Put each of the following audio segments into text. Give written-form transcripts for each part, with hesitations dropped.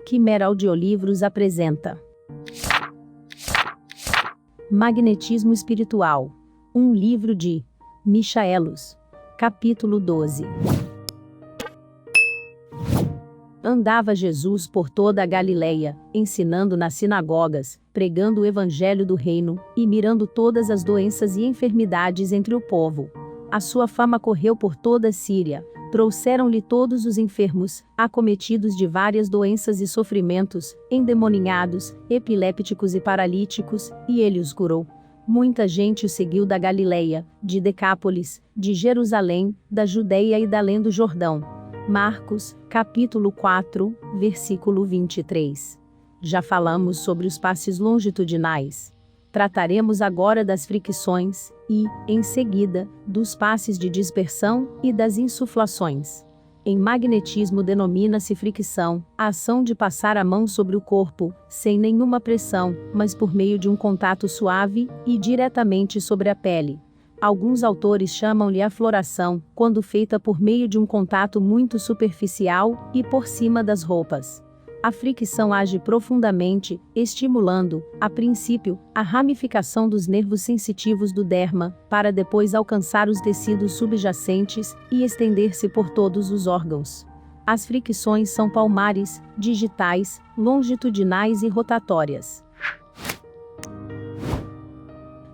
Quimera Audiolivros apresenta Magnetismo Espiritual, um livro de Michaelos, capítulo 12. Andava Jesus por toda a Galileia, ensinando nas sinagogas, pregando o evangelho do reino, e mirando todas as doenças e enfermidades entre o povo. A sua fama correu por toda a Síria. Trouxeram-lhe todos os enfermos, acometidos de várias doenças e sofrimentos, endemoninhados, epilépticos e paralíticos, e ele os curou. Muita gente o seguiu da Galileia, de Decápolis, de Jerusalém, da Judeia e da além do Jordão. Marcos, capítulo 4, versículo 23. Já falamos sobre os passes longitudinais. Trataremos agora das fricções e, em seguida, dos passes de dispersão e das insuflações. Em magnetismo denomina-se fricção a ação de passar a mão sobre o corpo, sem nenhuma pressão, mas por meio de um contato suave e diretamente sobre a pele. Alguns autores chamam-lhe afloração, quando feita por meio de um contato muito superficial e por cima das roupas. A fricção age profundamente, estimulando, a princípio, a ramificação dos nervos sensitivos do derma, para depois alcançar os tecidos subjacentes e estender-se por todos os órgãos. As fricções são palmares, digitais, longitudinais e rotatórias.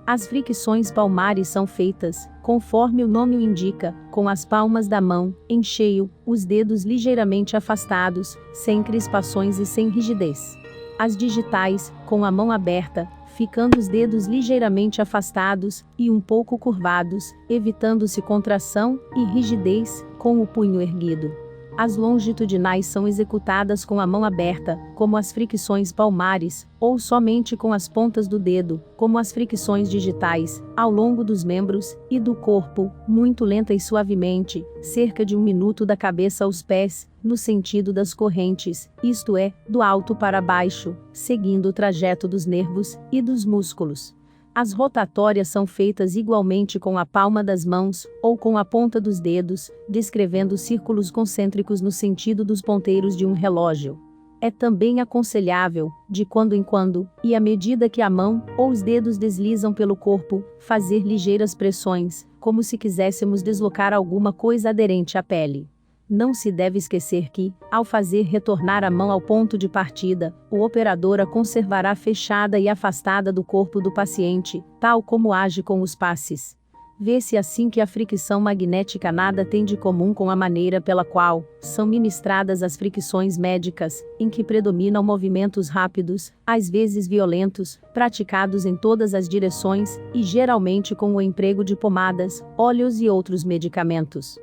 As fricções palmares são feitas, conforme o nome o indica, com as palmas da mão, em cheio, os dedos ligeiramente afastados, sem crispações e sem rigidez. As digitais, com a mão aberta, ficando os dedos ligeiramente afastados e um pouco curvados, evitando-se contração e rigidez, com o punho erguido. As longitudinais são executadas com a mão aberta, como as fricções palmares, ou somente com as pontas do dedo, como as fricções digitais, ao longo dos membros e do corpo, muito lenta e suavemente, cerca de 1 minuto da cabeça aos pés, no sentido das correntes, isto é, do alto para baixo, seguindo o trajeto dos nervos e dos músculos. As rotatórias são feitas igualmente com a palma das mãos, ou com a ponta dos dedos, descrevendo círculos concêntricos no sentido dos ponteiros de um relógio. É também aconselhável, de quando em quando, e à medida que a mão ou os dedos deslizam pelo corpo, fazer ligeiras pressões, como se quiséssemos deslocar alguma coisa aderente à pele. Não se deve esquecer que, ao fazer retornar a mão ao ponto de partida, o operador a conservará fechada e afastada do corpo do paciente, tal como age com os passes. Vê-se assim que a fricção magnética nada tem de comum com a maneira pela qual são ministradas as fricções médicas, em que predominam movimentos rápidos, às vezes violentos, praticados em todas as direções, e geralmente com o emprego de pomadas, óleos e outros medicamentos.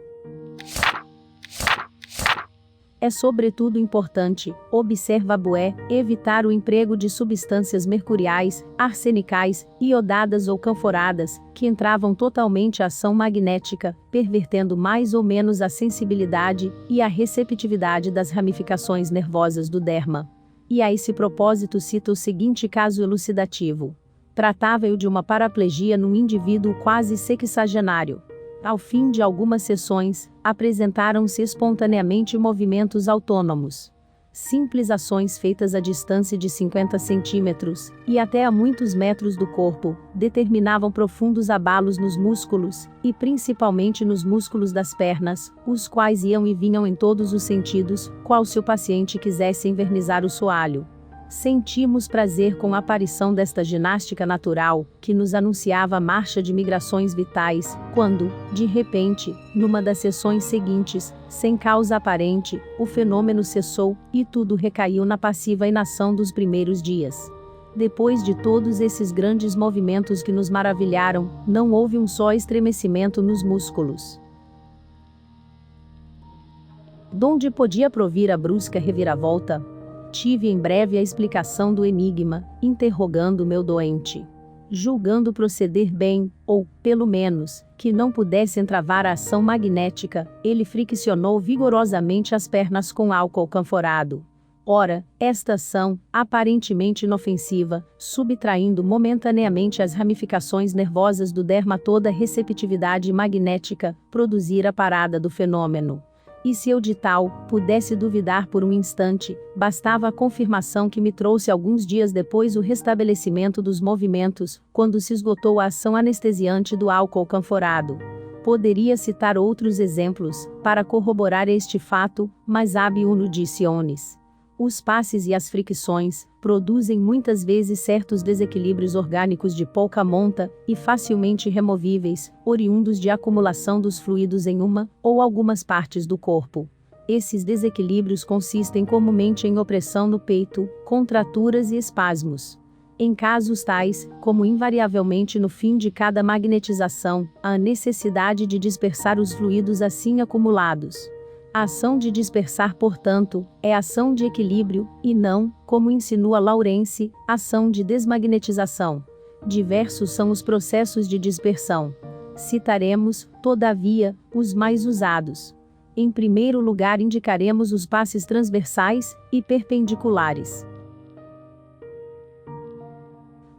É sobretudo importante, observa Boé, evitar o emprego de substâncias mercuriais, arsenicais, iodadas ou canforadas, que entravam totalmente a ação magnética, pervertendo mais ou menos a sensibilidade e a receptividade das ramificações nervosas do derma. E a esse propósito cita o seguinte caso elucidativo. Tratava-o de uma paraplegia num indivíduo quase sexagenário. Ao fim de algumas sessões, apresentaram-se espontaneamente movimentos autônomos. Simples ações feitas a distância de 50 centímetros, e até a muitos metros do corpo, determinavam profundos abalos nos músculos, e principalmente nos músculos das pernas, os quais iam e vinham em todos os sentidos, qual se o paciente quisesse envernizar o soalho. Sentimos prazer com a aparição desta ginástica natural, que nos anunciava a marcha de migrações vitais, quando, de repente, numa das sessões seguintes, sem causa aparente, o fenômeno cessou, e tudo recaiu na passiva inação dos primeiros dias. Depois de todos esses grandes movimentos que nos maravilharam, não houve um só estremecimento nos músculos. Donde podia provir a brusca reviravolta? Tive em breve a explicação do enigma, interrogando meu doente. Julgando proceder bem, ou, pelo menos, que não pudesse entravar a ação magnética, ele friccionou vigorosamente as pernas com álcool canforado. Ora, esta ação, aparentemente inofensiva, subtraindo momentaneamente as ramificações nervosas do derma toda a receptividade magnética, produzira a parada do fenômeno. E se eu de tal pudesse duvidar por um instante, bastava a confirmação que me trouxe alguns dias depois o restabelecimento dos movimentos, quando se esgotou a ação anestesiante do álcool canforado. Poderia citar outros exemplos, para corroborar este fato, mas ab uno dicionis. Os passes e as fricções produzem muitas vezes certos desequilíbrios orgânicos de pouca monta, e facilmente removíveis, oriundos de acumulação dos fluidos em uma ou algumas partes do corpo. Esses desequilíbrios consistem comumente em opressão no peito, contraturas e espasmos. Em casos tais, como invariavelmente no fim de cada magnetização, há a necessidade de dispersar os fluidos assim acumulados. A ação de dispersar, portanto, é ação de equilíbrio, e não, como insinua Lawrence, ação de desmagnetização. Diversos são os processos de dispersão. Citaremos, todavia, os mais usados. Em primeiro lugar, indicaremos os passes transversais e perpendiculares.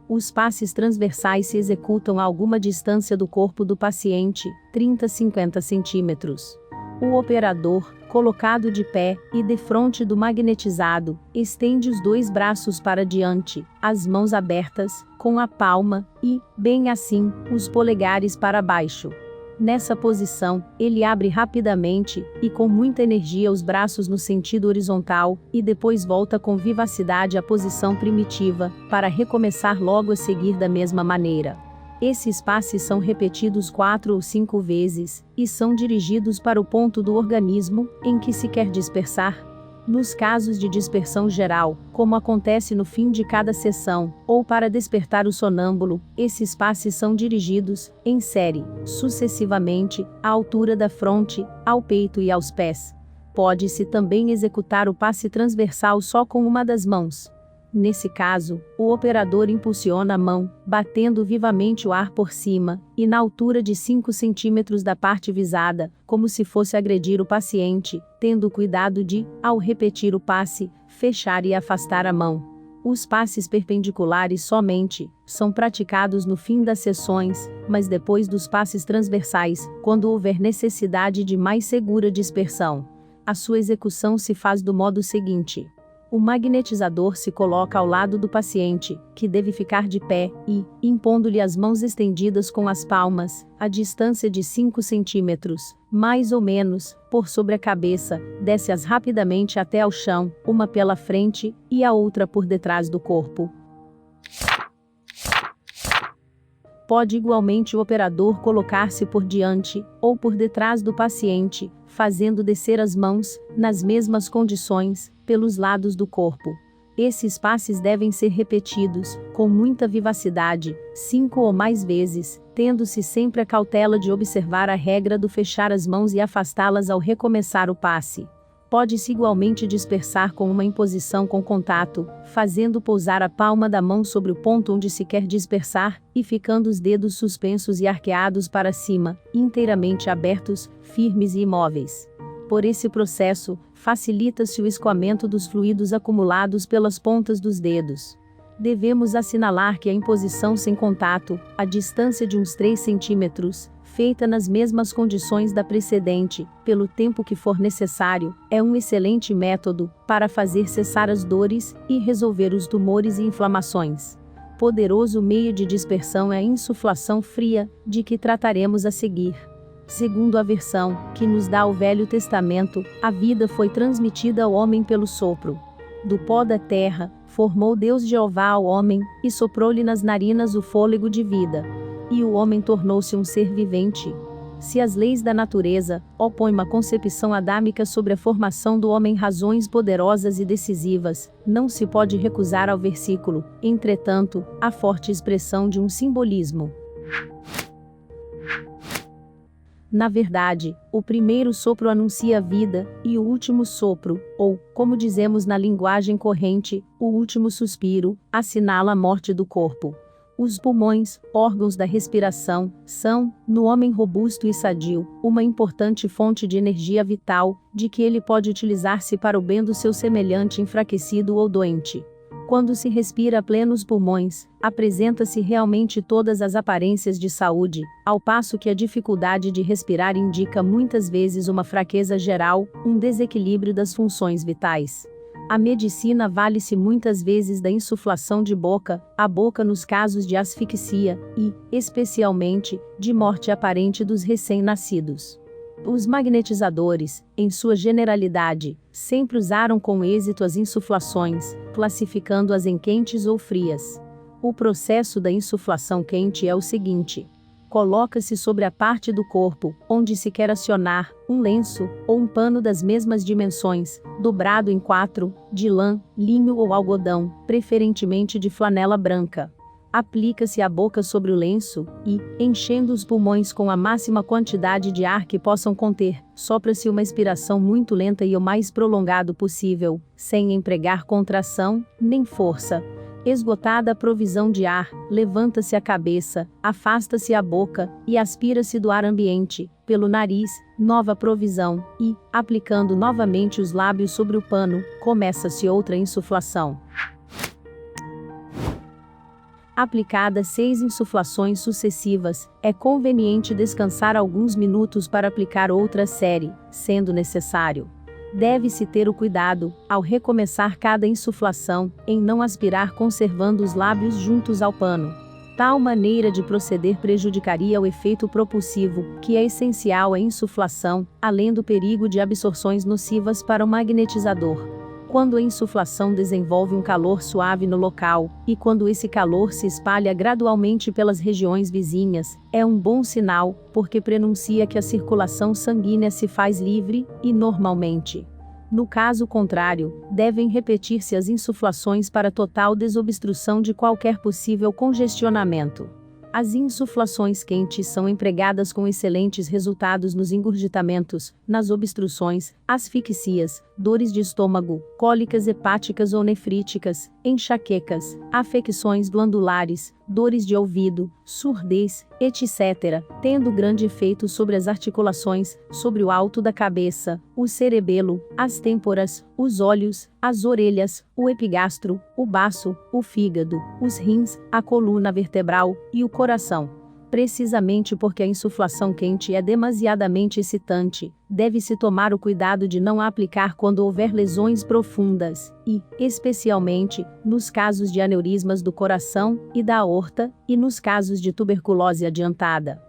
Os passes transversais se executam a alguma distância do corpo do paciente, 30 a 50 centímetros. O operador, colocado de pé e defronte do magnetizado, estende os dois braços para diante, as mãos abertas, com a palma, e, bem assim, os polegares para baixo. Nessa posição, ele abre rapidamente, e com muita energia os braços no sentido horizontal, e depois volta com vivacidade à posição primitiva, para recomeçar logo a seguir da mesma maneira. Esses passes são repetidos 4 ou 5 vezes, e são dirigidos para o ponto do organismo, em que se quer dispersar. Nos casos de dispersão geral, como acontece no fim de cada sessão, ou para despertar o sonâmbulo, esses passes são dirigidos, em série, sucessivamente, à altura da fronte, ao peito e aos pés. Pode-se também executar o passe transversal só com uma das mãos. Nesse caso, o operador impulsiona a mão, batendo vivamente o ar por cima, e na altura de 5 centímetros da parte visada, como se fosse agredir o paciente, tendo cuidado de, ao repetir o passe, fechar e afastar a mão. Os passes perpendiculares somente são praticados no fim das sessões, mas depois dos passes transversais, quando houver necessidade de mais segura dispersão. A sua execução se faz do modo seguinte. O magnetizador se coloca ao lado do paciente, que deve ficar de pé, e, impondo-lhe as mãos estendidas com as palmas, a distância de 5 centímetros, mais ou menos, por sobre a cabeça, desce-as rapidamente até ao chão, uma pela frente, e a outra por detrás do corpo. Pode igualmente o operador colocar-se por diante, ou por detrás do paciente, fazendo descer as mãos, nas mesmas condições, pelos lados do corpo. Esses passes devem ser repetidos, com muita vivacidade, 5 ou mais vezes, tendo-se sempre a cautela de observar a regra do fechar as mãos e afastá-las ao recomeçar o passe. Pode-se igualmente dispersar com uma imposição com contato, fazendo pousar a palma da mão sobre o ponto onde se quer dispersar, e ficando os dedos suspensos e arqueados para cima, inteiramente abertos, firmes e imóveis. Por esse processo, facilita-se o escoamento dos fluidos acumulados pelas pontas dos dedos. Devemos assinalar que a imposição sem contato, a distância de uns 3 centímetros, feita nas mesmas condições da precedente, pelo tempo que for necessário, é um excelente método para fazer cessar as dores e resolver os tumores e inflamações. Poderoso meio de dispersão é a insuflação fria, de que trataremos a seguir. Segundo a versão que nos dá o Velho Testamento, a vida foi transmitida ao homem pelo sopro. Do pó da terra, formou Deus Jeová ao homem, e soprou-lhe nas narinas o fôlego de vida. E o homem tornou-se um ser vivente. Se as leis da natureza opõem uma concepção adâmica sobre a formação do homem razões poderosas e decisivas, não se pode recusar ao versículo, entretanto, a forte expressão de um simbolismo. Na verdade, o primeiro sopro anuncia a vida, e o último sopro, ou, como dizemos na linguagem corrente, o último suspiro, assinala a morte do corpo. Os pulmões, órgãos da respiração, são, no homem robusto e sadio, uma importante fonte de energia vital, de que ele pode utilizar-se para o bem do seu semelhante enfraquecido ou doente. Quando se respira a plenos pulmões, apresenta-se realmente todas as aparências de saúde, ao passo que a dificuldade de respirar indica muitas vezes uma fraqueza geral, um desequilíbrio das funções vitais. A medicina vale-se muitas vezes da insuflação de boca a boca nos casos de asfixia e, especialmente, de morte aparente dos recém-nascidos. Os magnetizadores, em sua generalidade, sempre usaram com êxito as insuflações, classificando-as em quentes ou frias. O processo da insuflação quente é o seguinte: coloca-se sobre a parte do corpo, onde se quer acionar, um lenço, ou um pano das mesmas dimensões, dobrado em 4, de lã, linho ou algodão, preferentemente de flanela branca. Aplica-se a boca sobre o lenço e, enchendo os pulmões com a máxima quantidade de ar que possam conter, sopra-se uma expiração muito lenta e o mais prolongado possível, sem empregar contração, nem força. Esgotada a provisão de ar, levanta-se a cabeça, afasta-se a boca e aspira-se do ar ambiente, pelo nariz, nova provisão, e, aplicando novamente os lábios sobre o pano, começa-se outra insuflação. Aplicadas 6 insuflações sucessivas, é conveniente descansar alguns minutos para aplicar outra série, sendo necessário. Deve-se ter o cuidado, ao recomeçar cada insuflação, em não aspirar conservando os lábios juntos ao pano. Tal maneira de proceder prejudicaria o efeito propulsivo, que é essencial à insuflação, além do perigo de absorções nocivas para o magnetizador. Quando a insuflação desenvolve um calor suave no local, e quando esse calor se espalha gradualmente pelas regiões vizinhas, é um bom sinal, porque prenuncia que a circulação sanguínea se faz livre, e normalmente. No caso contrário, devem repetir-se as insuflações para total desobstrução de qualquer possível congestionamento. As insuflações quentes são empregadas com excelentes resultados nos engurgitamentos, nas obstruções, asfixias, dores de estômago, cólicas hepáticas ou nefríticas, enxaquecas, afecções glandulares, dores de ouvido, surdez, etc., tendo grande efeito sobre as articulações, sobre o alto da cabeça, o cerebelo, as têmporas, os olhos, as orelhas, o epigastro, o baço, o fígado, os rins, a coluna vertebral e o coração. Precisamente porque a insuflação quente é demasiadamente excitante, deve-se tomar o cuidado de não a aplicar quando houver lesões profundas, e, especialmente, nos casos de aneurismas do coração e da aorta, e nos casos de tuberculose adiantada.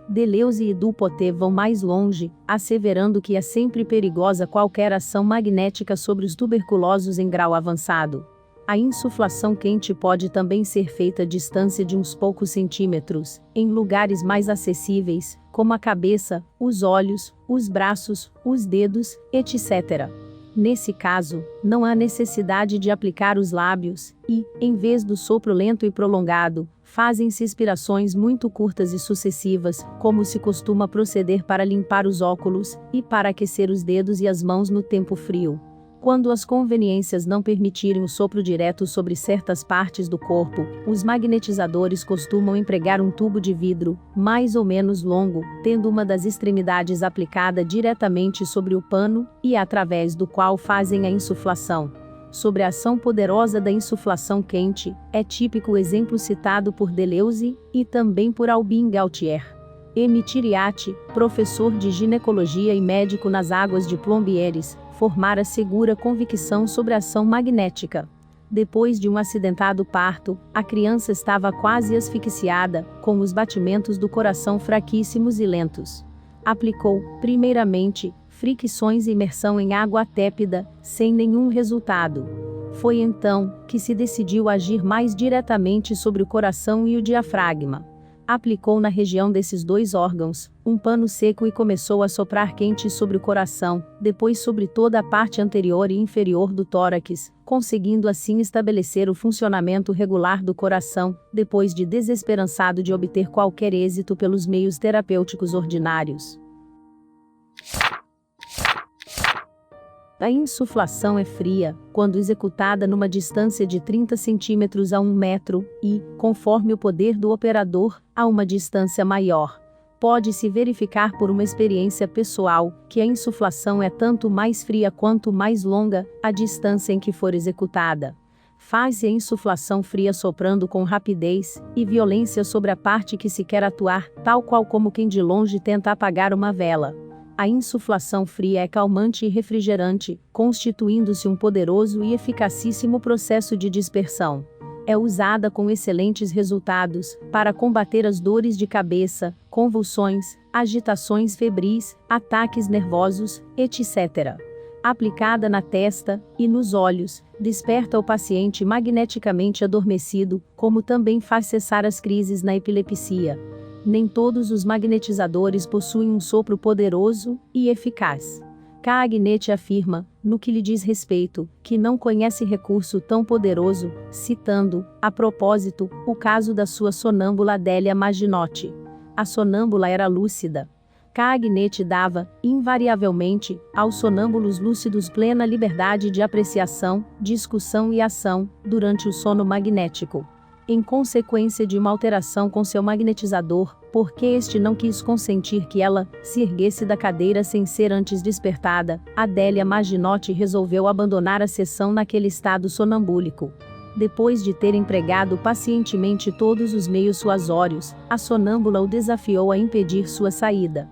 Deleuze e Dupotet vão mais longe, asseverando que é sempre perigosa qualquer ação magnética sobre os tuberculosos em grau avançado. A insuflação quente pode também ser feita a distância de uns poucos centímetros, em lugares mais acessíveis, como a cabeça, os olhos, os braços, os dedos, etc. Nesse caso, não há necessidade de aplicar os lábios, e, em vez do sopro lento e prolongado, fazem-se expirações muito curtas e sucessivas, como se costuma proceder para limpar os óculos, e para aquecer os dedos e as mãos no tempo frio. Quando as conveniências não permitirem o sopro direto sobre certas partes do corpo, os magnetizadores costumam empregar um tubo de vidro, mais ou menos longo, tendo uma das extremidades aplicada diretamente sobre o pano, e através do qual fazem a insuflação. Sobre a ação poderosa da insuflação quente, é típico o exemplo citado por Deleuze, e também por Albin Gautier. M. Thiriat, professor de ginecologia e médico nas águas de Plombieres, formara segura convicção sobre a ação magnética. Depois de um acidentado parto, a criança estava quase asfixiada, com os batimentos do coração fraquíssimos e lentos. Aplicou, primeiramente, fricções e imersão em água tépida, sem nenhum resultado. Foi então que se decidiu agir mais diretamente sobre o coração e o diafragma. Aplicou na região desses dois órgãos um pano seco e começou a soprar quente sobre o coração, depois sobre toda a parte anterior e inferior do tórax, conseguindo assim estabelecer o funcionamento regular do coração, depois de desesperançado de obter qualquer êxito pelos meios terapêuticos ordinários. A insuflação é fria, quando executada numa distância de 30 centímetros a 1 metro, e, conforme o poder do operador, a uma distância maior. Pode-se verificar por uma experiência pessoal, que a insuflação é tanto mais fria quanto mais longa a distância em que for executada. Faz-se a insuflação fria soprando com rapidez e violência sobre a parte que se quer atuar, tal qual como quem de longe tenta apagar uma vela. A insuflação fria é calmante e refrigerante, constituindo-se um poderoso e eficacíssimo processo de dispersão. É usada com excelentes resultados para combater as dores de cabeça, convulsões, agitações febris, ataques nervosos, etc. Aplicada na testa e nos olhos, desperta o paciente magneticamente adormecido, como também faz cessar as crises na epilepsia. Nem todos os magnetizadores possuem um sopro poderoso e eficaz. K. Agnete afirma, no que lhe diz respeito, que não conhece recurso tão poderoso, citando, a propósito, o caso da sua sonâmbula Adélia Maginotti. A sonâmbula era lúcida. K. Agnete dava, invariavelmente, aos sonâmbulos lúcidos plena liberdade de apreciação, discussão e ação, durante o sono magnético. Em consequência de uma alteração com seu magnetizador, porque este não quis consentir que ela se erguesse da cadeira sem ser antes despertada, Adélia Maginotti resolveu abandonar a sessão naquele estado sonambúlico. Depois de ter empregado pacientemente todos os meios suasórios, a sonâmbula o desafiou a impedir sua saída.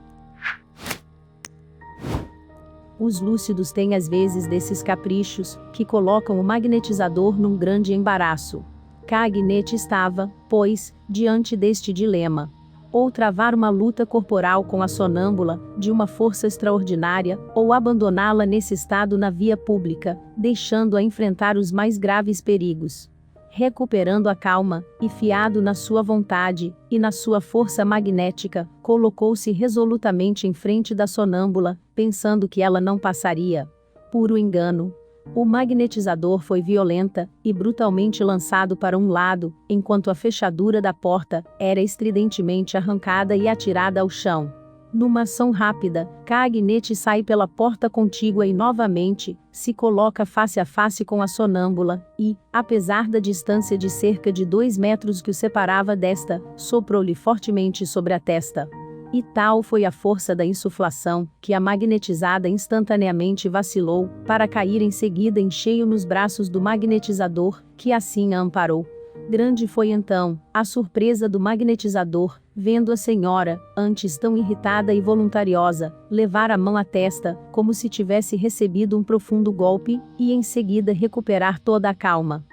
Os lúcidos têm às vezes desses caprichos, que colocam o magnetizador num grande embaraço. K. Agnete estava, pois, diante deste dilema. Ou travar uma luta corporal com a sonâmbula, de uma força extraordinária, ou abandoná-la nesse estado na via pública, deixando-a enfrentar os mais graves perigos. Recuperando a calma, e fiado na sua vontade, e na sua força magnética, colocou-se resolutamente em frente da sonâmbula, pensando que ela não passaria. Puro engano. O magnetizador foi violenta e brutalmente lançado para um lado, enquanto a fechadura da porta era estridentemente arrancada e atirada ao chão. Numa ação rápida, K. Agnete sai pela porta contígua e novamente se coloca face a face com a sonâmbula e, apesar da distância de cerca de 2 metros que o separava desta, soprou-lhe fortemente sobre a testa. E tal foi a força da insuflação, que a magnetizada instantaneamente vacilou, para cair em seguida em cheio nos braços do magnetizador, que assim a amparou. Grande foi então a surpresa do magnetizador, vendo a senhora, antes tão irritada e voluntariosa, levar a mão à testa, como se tivesse recebido um profundo golpe, e em seguida recuperar toda a calma.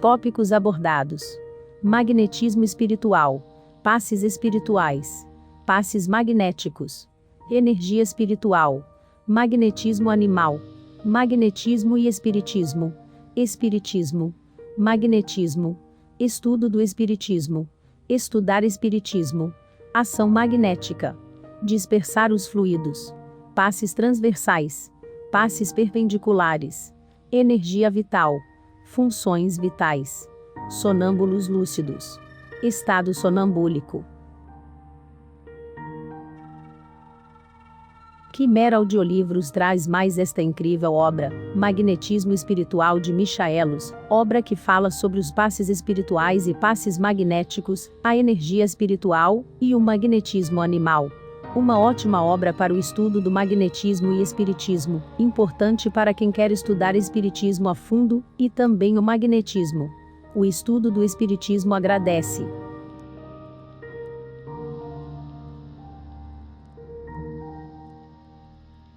Tópicos abordados: magnetismo espiritual, passes espirituais, passes magnéticos, energia espiritual, magnetismo animal, magnetismo e espiritismo, espiritismo, magnetismo, estudo do espiritismo, estudar espiritismo, ação magnética, dispersar os fluidos, passes transversais, passes perpendiculares, energia vital, funções vitais, sonâmbulos lúcidos, estado sonambúlico. Quimera Audiolivros traz mais esta incrível obra, Magnetismo Espiritual de Michaelos, obra que fala sobre os passes espirituais e passes magnéticos, a energia espiritual e o magnetismo animal. Uma ótima obra para o estudo do magnetismo e espiritismo, importante para quem quer estudar espiritismo a fundo, e também o magnetismo. O estudo do espiritismo agradece.